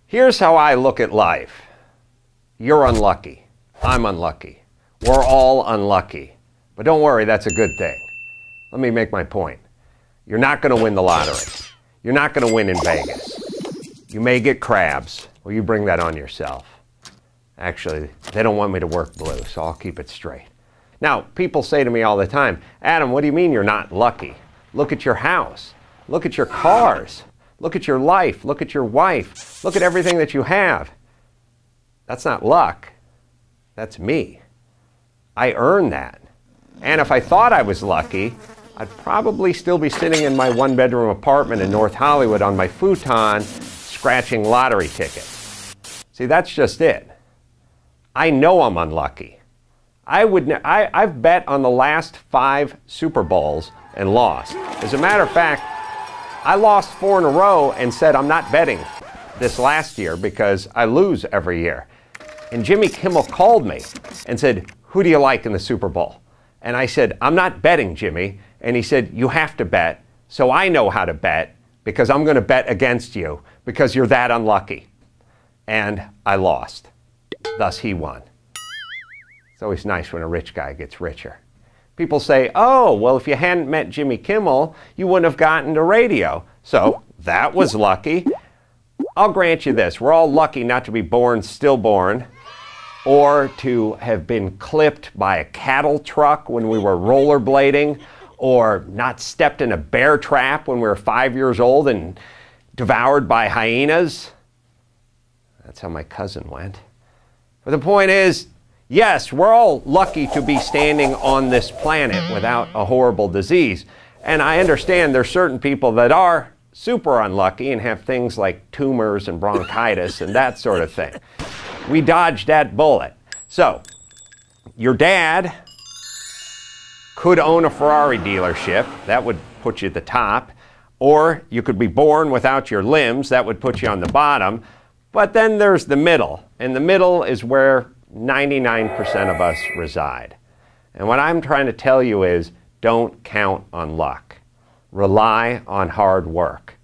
Here's how I look at life. You're unlucky. I'm unlucky. We're all unlucky. But don't worry, that's a good thing. Let me make my point. You're not going to win the lottery. You're not going to win in Vegas. You may get crabs. Well, you bring that on yourself. Actually, they don't want me to work blue, so I'll keep it straight. Now, people say to me all the time, Adam, what do you mean you're not lucky? Look at your house. Look at your cars. Look at your life. Look at your wife. Look at everything that you have. That's not luck. That's me. I earned that. And if I thought I was lucky, I'd probably still be sitting in my one-bedroom apartment in North Hollywood on my futon, scratching lottery tickets. See, that's just it. I know I'm unlucky. I've bet on the last 5 Super Bowls and lost. As a matter of fact, I lost 4 in a row and said I'm not betting this last year because I lose every year. And Jimmy Kimmel called me and said, who do you like in the Super Bowl? And I said, I'm not betting, Jimmy. And he said, you have to bet, so I know how to bet because I'm going to bet against you because you're that unlucky. And I lost. Thus, he won. It's always nice when a rich guy gets richer. People say, oh, well, if you hadn't met Jimmy Kimmel, you wouldn't have gotten to radio. So that was lucky. I'll grant you this. We're all lucky not to be born stillborn or to have been clipped by a cattle truck when we were rollerblading or not stepped in a bear trap when we were 5 years old and devoured by hyenas. That's how my cousin went. But the point is, yes, we're all lucky to be standing on this planet without a horrible disease. And I understand there's certain people that are super unlucky and have things like tumors and bronchitis and that sort of thing. We dodged that bullet. So, your dad could own a Ferrari dealership. That would put you at the top. Or you could be born without your limbs. That would put you on the bottom. But then there's the middle. And the middle is where 99% of us reside. And what I'm trying to tell you is, don't count on luck. Rely on hard work.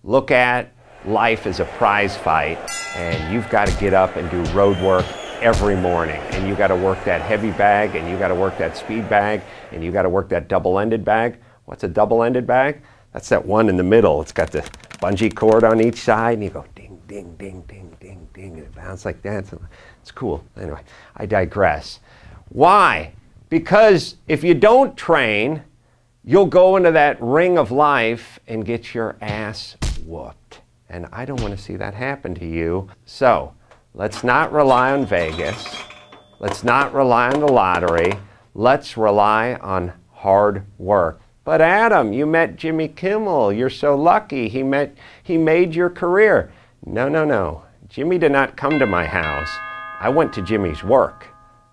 Look at life as a prize fight, and you've got to get up and do road work every morning. And you got to work that heavy bag, and you got to work that speed bag, and you got to work that double-ended bag. What's a double-ended bag? That's that one in the middle. It's got the bungee cord on each side, and you go ding, ding, ding, ding, ding, ding, and it bounces like that. It's cool. Anyway, I digress. Why? Because if you don't train, you'll go into that ring of life and get your ass whooped. And I don't want to see that happen to you. So, let's not rely on Vegas. Let's not rely on the lottery. Let's rely on hard work. But Adam, you met Jimmy Kimmel. You're so lucky. He made your career. No, no, no. Jimmy did not come to my house. I went to Jimmy's work.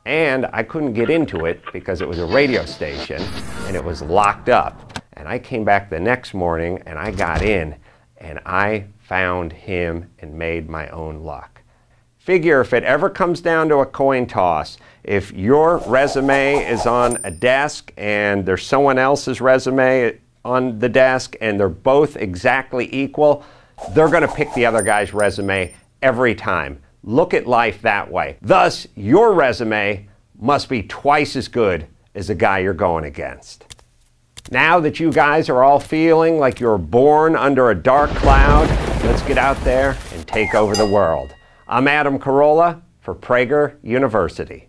And I couldn't get into it because it was a radio station and it was locked up. And I came back the next morning and I got in and I found him and made my own luck. Figure if it ever comes down to a coin toss, if your resume is on a desk and there's someone else's resume on the desk and they're both exactly equal, they're going to pick the other guy's resume every time. Look at life that way. Thus, your resume must be twice as good as the guy you're going against. Now that you guys are all feeling like you're born under a dark cloud, let's get out there and take over the world. I'm Adam Carolla for Prager University.